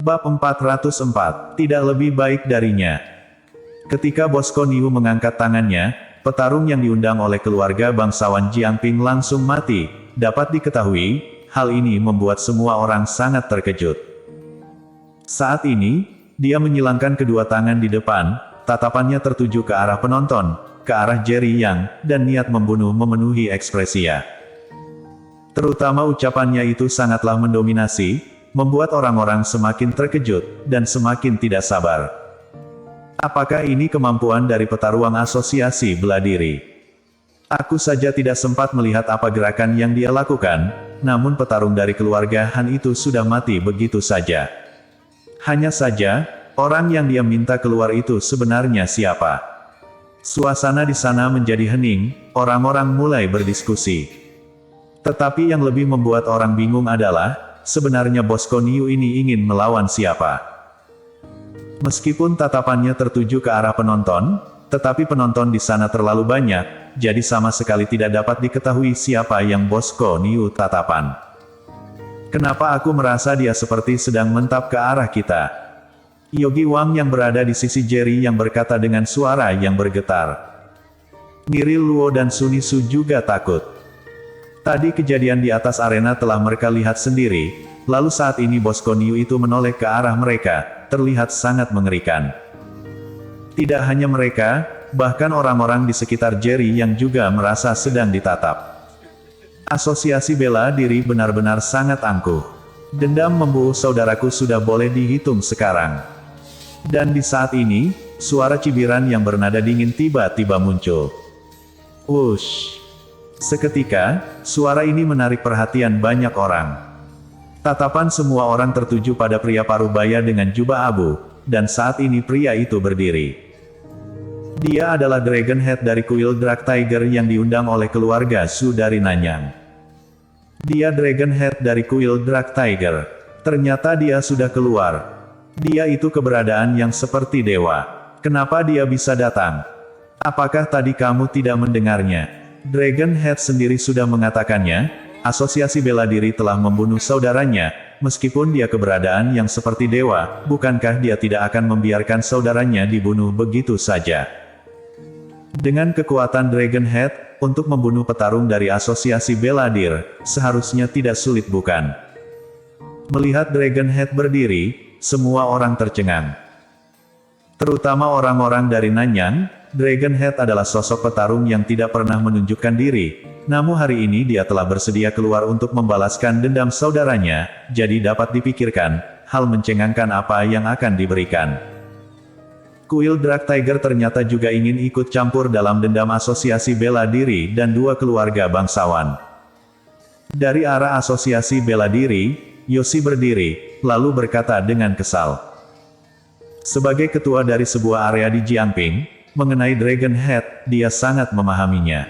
Bab 404, tidak lebih baik darinya. Ketika Bosco Niu mengangkat tangannya, petarung yang diundang oleh keluarga bangsawan Jiangping langsung mati. Dapat diketahui, hal ini membuat semua orang sangat terkejut. Saat ini, dia menyilangkan kedua tangan di depan, tatapannya tertuju ke arah penonton, ke arah Jerry Yang, dan niat membunuh memenuhi ekspresinya. Terutama ucapannya itu sangatlah mendominasi, membuat orang-orang semakin terkejut, dan semakin tidak sabar. Apakah ini kemampuan dari petarung asosiasi bela diri? Aku saja tidak sempat melihat apa gerakan yang dia lakukan, namun petarung dari keluarga Han itu sudah mati begitu saja. Hanya saja, orang yang dia minta keluar itu sebenarnya siapa? Suasana di sana menjadi hening, orang-orang mulai berdiskusi. Tetapi yang lebih membuat orang bingung adalah, sebenarnya Bosco Niu ini ingin melawan siapa? Meskipun tatapannya tertuju ke arah penonton, tetapi penonton di sana terlalu banyak, jadi sama sekali tidak dapat diketahui siapa yang Bosco Niu tatapan. Kenapa aku merasa dia seperti sedang mentap ke arah kita? Yogi Wang yang berada di sisi Jerry yang berkata dengan suara yang bergetar. Niril Luo dan Sunisu juga takut. Tadi kejadian di atas arena telah mereka lihat sendiri, lalu saat ini Bosco Niu itu menoleh ke arah mereka, terlihat sangat mengerikan. Tidak hanya mereka, bahkan orang-orang di sekitar Jerry yang juga merasa sedang ditatap. Asosiasi bela diri benar-benar sangat angkuh. Dendam membunuh saudaraku sudah boleh dihitung sekarang. Dan di saat ini, suara cibiran yang bernada dingin tiba-tiba muncul. Wush! Seketika, suara ini menarik perhatian banyak orang. Tatapan semua orang tertuju pada pria parubaya dengan jubah abu, dan saat ini pria itu berdiri. Dia adalah Dragon Head dari kuil Dark Tiger yang diundang oleh keluarga Su dari Nanyang. Dia Dragon Head dari kuil Dark Tiger. Ternyata dia sudah keluar. Dia itu keberadaan yang seperti dewa. Kenapa dia bisa datang? Apakah tadi kamu tidak mendengarnya? Dragon Head sendiri sudah mengatakannya, asosiasi bela diri telah membunuh saudaranya, meskipun dia keberadaan yang seperti dewa, bukankah dia tidak akan membiarkan saudaranya dibunuh begitu saja? Dengan kekuatan Dragon Head, untuk membunuh petarung dari asosiasi bela diri, seharusnya tidak sulit bukan? Melihat Dragon Head berdiri, semua orang tercengang. Terutama orang-orang dari Nanyang. Dragon Head adalah sosok petarung yang tidak pernah menunjukkan diri, namun hari ini dia telah bersedia keluar untuk membalaskan dendam saudaranya, jadi dapat dipikirkan, hal mencengangkan apa yang akan diberikan. Kuil Dark Tiger ternyata juga ingin ikut campur dalam dendam asosiasi bela diri dan dua keluarga bangsawan. Dari arah asosiasi bela diri, Yoshi berdiri, lalu berkata dengan kesal. Sebagai ketua dari sebuah area di Jiangping, mengenai Dragon Head, dia sangat memahaminya.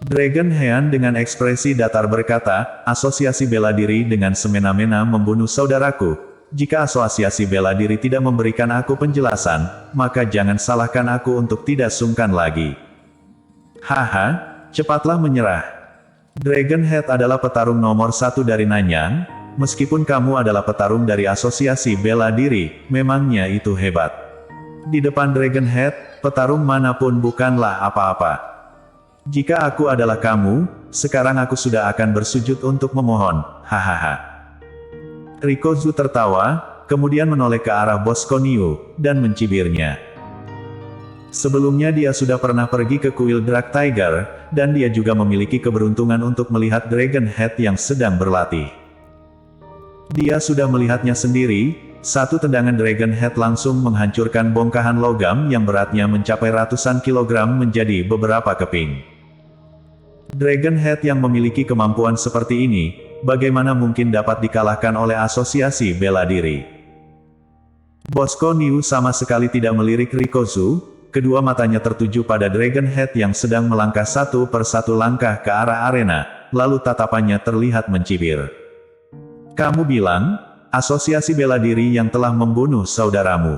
Dragon Head dengan ekspresi datar berkata, asosiasi bela diri dengan semena-mena membunuh saudaraku. Jika asosiasi bela diri tidak memberikan aku penjelasan, maka jangan salahkan aku untuk tidak sungkan lagi. Haha, cepatlah menyerah. Dragon Head adalah petarung nomor 1 dari Nanyang, meskipun kamu adalah petarung dari asosiasi bela diri, memangnya itu hebat. Di depan Dragon Head, petarung manapun bukanlah apa-apa. Jika aku adalah kamu, sekarang aku sudah akan bersujud untuk memohon, hahaha. Rikozu tertawa, kemudian menoleh ke arah Bosco Niu, dan mencibirnya. Sebelumnya dia sudah pernah pergi ke kuil Dark Tiger, dan dia juga memiliki keberuntungan untuk melihat Dragon Head yang sedang berlatih. Dia sudah melihatnya sendiri. Satu tendangan Dragon Head langsung menghancurkan bongkahan logam yang beratnya mencapai ratusan kilogram menjadi beberapa keping. Dragon Head yang memiliki kemampuan seperti ini, bagaimana mungkin dapat dikalahkan oleh asosiasi bela diri? Bosco Niu sama sekali tidak melirik Rikozu, kedua matanya tertuju pada Dragon Head yang sedang melangkah satu persatu langkah ke arah arena, lalu tatapannya terlihat mencibir. Kamu bilang, asosiasi bela diri yang telah membunuh saudaramu.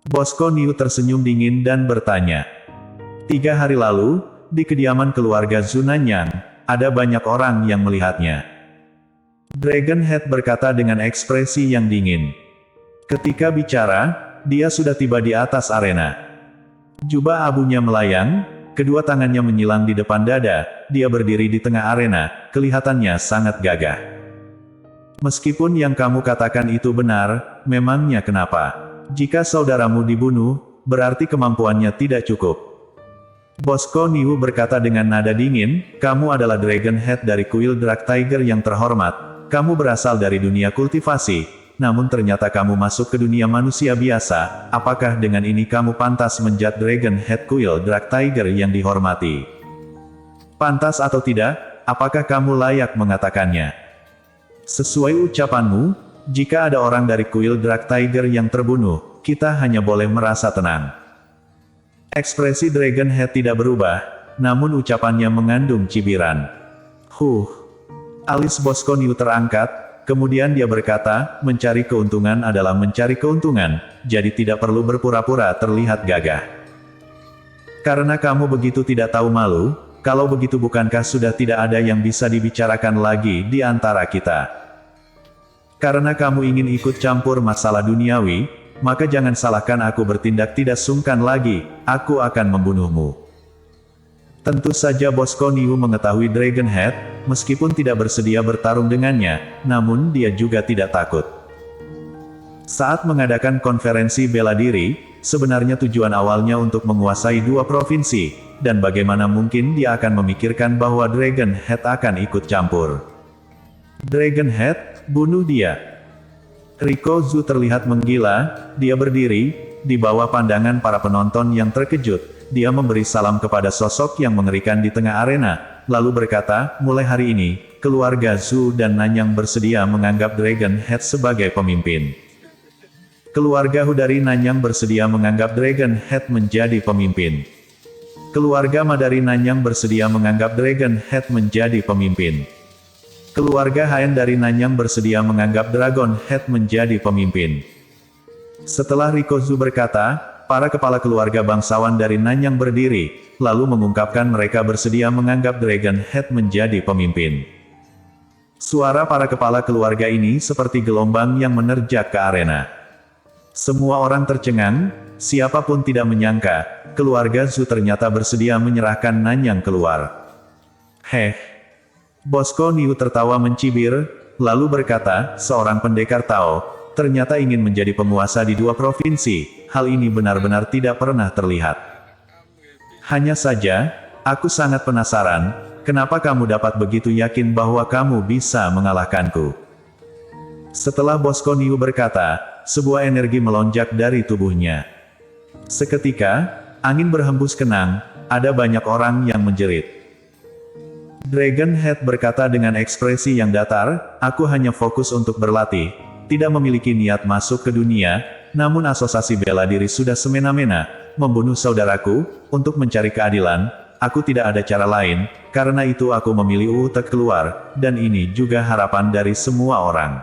Bosco Niu tersenyum dingin dan bertanya. 3 hari lalu, di kediaman keluarga Zunanyang, ada banyak orang yang melihatnya. Dragonhead berkata dengan ekspresi yang dingin. Ketika bicara, dia sudah tiba di atas arena. Jubah abunya melayang, kedua tangannya menyilang di depan dada, dia berdiri di tengah arena, kelihatannya sangat gagah. Meskipun yang kamu katakan itu benar, memangnya kenapa? Jika saudaramu dibunuh, berarti kemampuannya tidak cukup. Bosco Niu berkata dengan nada dingin, kamu adalah Dragonhead dari kuil Dark Tiger yang terhormat. Kamu berasal dari dunia kultivasi, namun ternyata kamu masuk ke dunia manusia biasa. Apakah dengan ini kamu pantas menjadi Dragonhead kuil Dark Tiger yang dihormati? Pantas atau tidak, apakah kamu layak mengatakannya? Sesuai ucapanmu, jika ada orang dari kuil Dark Tiger yang terbunuh, kita hanya boleh merasa tenang. Ekspresi Dragonhead tidak berubah, namun ucapannya mengandung cibiran. Alis Bosco Niu terangkat, kemudian dia berkata, mencari keuntungan adalah mencari keuntungan, jadi tidak perlu berpura-pura terlihat gagah. Karena kamu begitu tidak tahu malu, kalau begitu bukankah sudah tidak ada yang bisa dibicarakan lagi di antara kita? Karena kamu ingin ikut campur masalah duniawi, maka jangan salahkan aku bertindak tidak sungkan lagi, aku akan membunuhmu. Tentu saja Bosco Niu mengetahui Dragonhead, meskipun tidak bersedia bertarung dengannya, namun dia juga tidak takut. Saat mengadakan konferensi bela diri, sebenarnya tujuan awalnya untuk menguasai dua provinsi, dan bagaimana mungkin dia akan memikirkan bahwa Dragonhead akan ikut campur. Dragonhead, bunuh dia. Riko Zhu terlihat menggila, dia berdiri, di bawah pandangan para penonton yang terkejut. Dia memberi salam kepada sosok yang mengerikan di tengah arena, lalu berkata, mulai hari ini, keluarga Zhu dan Nanyang bersedia menganggap Dragonhead sebagai pemimpin. Keluarga Hu dari Nanyang bersedia menganggap Dragonhead menjadi pemimpin. Keluarga Ma dari Nanyang bersedia menganggap Dragonhead menjadi pemimpin. Keluarga Han dari Nanyang bersedia menganggap Dragonhead menjadi pemimpin. Setelah Riko Zhu berkata, para kepala keluarga bangsawan dari Nanyang berdiri, lalu mengungkapkan mereka bersedia menganggap Dragonhead menjadi pemimpin. Suara para kepala keluarga ini seperti gelombang yang menerjak ke arena. Semua orang tercengang, siapapun tidak menyangka, keluarga Zhu ternyata bersedia menyerahkan Nanyang keluar. Bosco Niu tertawa mencibir, lalu berkata, seorang pendekar Tao, ternyata ingin menjadi penguasa di dua provinsi, hal ini benar-benar tidak pernah terlihat. Hanya saja, aku sangat penasaran, kenapa kamu dapat begitu yakin bahwa kamu bisa mengalahkanku? Setelah Bosco Niu berkata, sebuah energi melonjak dari tubuhnya. Seketika, angin berhembus kenang, ada banyak orang yang menjerit. Dragonhead berkata dengan ekspresi yang datar, aku hanya fokus untuk berlatih, tidak memiliki niat masuk ke dunia, namun asosiasi bela diri sudah semena-mena, membunuh saudaraku, untuk mencari keadilan, aku tidak ada cara lain, karena itu aku memilih untuk keluar, dan ini juga harapan dari semua orang.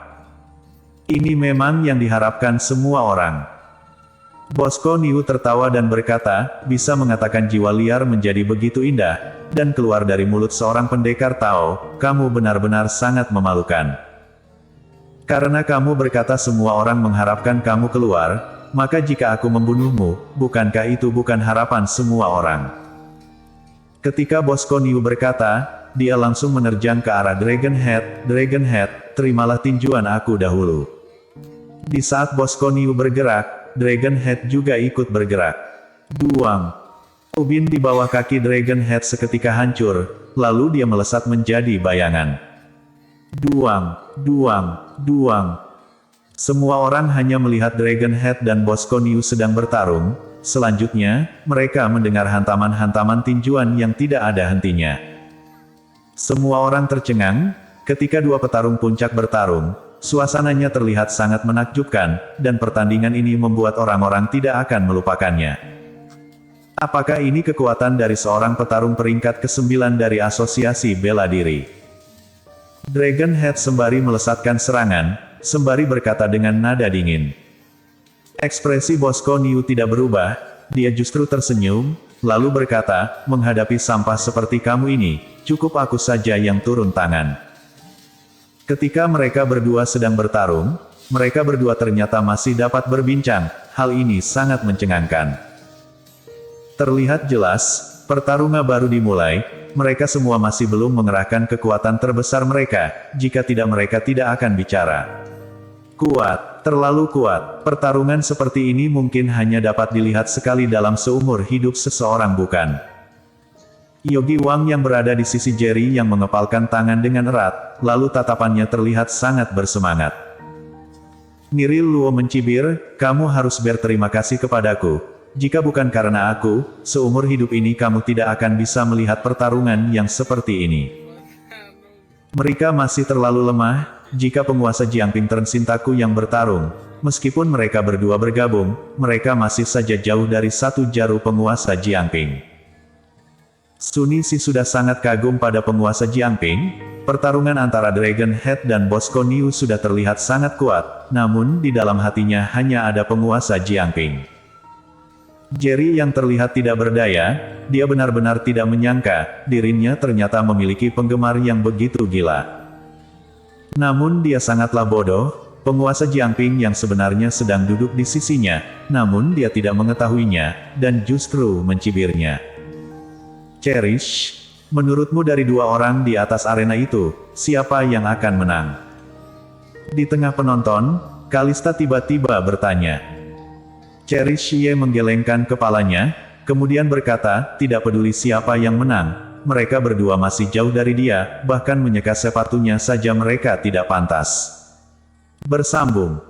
Ini memang yang diharapkan semua orang. Bosco Niu tertawa dan berkata, bisa mengatakan jiwa liar menjadi begitu indah, dan keluar dari mulut seorang pendekar Tao, kamu benar-benar sangat memalukan. Karena kamu berkata semua orang mengharapkan kamu keluar, maka jika aku membunuhmu, bukankah itu bukan harapan semua orang? Ketika Bosco Niu berkata, dia langsung menerjang ke arah Dragonhead, Dragonhead, terimalah tinjuan aku dahulu. Di saat Bosco Niu bergerak, Dragonhead juga ikut bergerak. Duang. Ubin di bawah kaki Dragonhead seketika hancur, lalu dia melesat menjadi bayangan. Duang, duang, duang. Semua orang hanya melihat Dragonhead dan Bosco Niu sedang bertarung, selanjutnya, mereka mendengar hantaman-hantaman tinjuan yang tidak ada hentinya. Semua orang tercengang, ketika dua petarung puncak bertarung, suasananya terlihat sangat menakjubkan, dan pertandingan ini membuat orang-orang tidak akan melupakannya. Apakah ini kekuatan dari seorang petarung peringkat ke-9 dari Asosiasi Bela Diri? Dragonhead sembari melesatkan serangan, sembari berkata dengan nada dingin. Ekspresi Bosco Niu tidak berubah, dia justru tersenyum, lalu berkata, menghadapi sampah seperti kamu ini, cukup aku saja yang turun tangan. Ketika mereka berdua sedang bertarung, mereka berdua ternyata masih dapat berbincang. Hal ini sangat mencengangkan. Terlihat jelas, pertarungan baru dimulai, mereka semua masih belum mengerahkan kekuatan terbesar mereka, jika tidak mereka tidak akan bicara. Kuat, terlalu kuat, pertarungan seperti ini mungkin hanya dapat dilihat sekali dalam seumur hidup seseorang bukan? Yogi Wang yang berada di sisi Jerry yang mengepalkan tangan dengan erat, lalu tatapannya terlihat sangat bersemangat. Niril Luo mencibir, kamu harus berterima kasih kepadaku. Jika bukan karena aku, seumur hidup ini kamu tidak akan bisa melihat pertarungan yang seperti ini. Mereka masih terlalu lemah, jika penguasa Jiangping tercintaku yang bertarung. Meskipun mereka berdua bergabung, mereka masih saja jauh dari satu jaru penguasa Jiangping. Sun Yixi sudah sangat kagum pada penguasa Jiangping. Pertarungan antara Dragon Head dan Bosco Niu sudah terlihat sangat kuat, namun di dalam hatinya hanya ada penguasa Jiangping. Jerry yang terlihat tidak berdaya, dia benar-benar tidak menyangka, dirinya ternyata memiliki penggemar yang begitu gila. Namun dia sangatlah bodoh, penguasa Jiangping yang sebenarnya sedang duduk di sisinya, namun dia tidak mengetahuinya, dan justru mencibirnya. Cherish, menurutmu dari dua orang di atas arena itu, siapa yang akan menang? Di tengah penonton, Kalista tiba-tiba bertanya. Cherish Ye menggelengkan kepalanya, kemudian berkata, tidak peduli siapa yang menang, mereka berdua masih jauh dari dia, bahkan menyeka sepatunya saja mereka tidak pantas. Bersambung.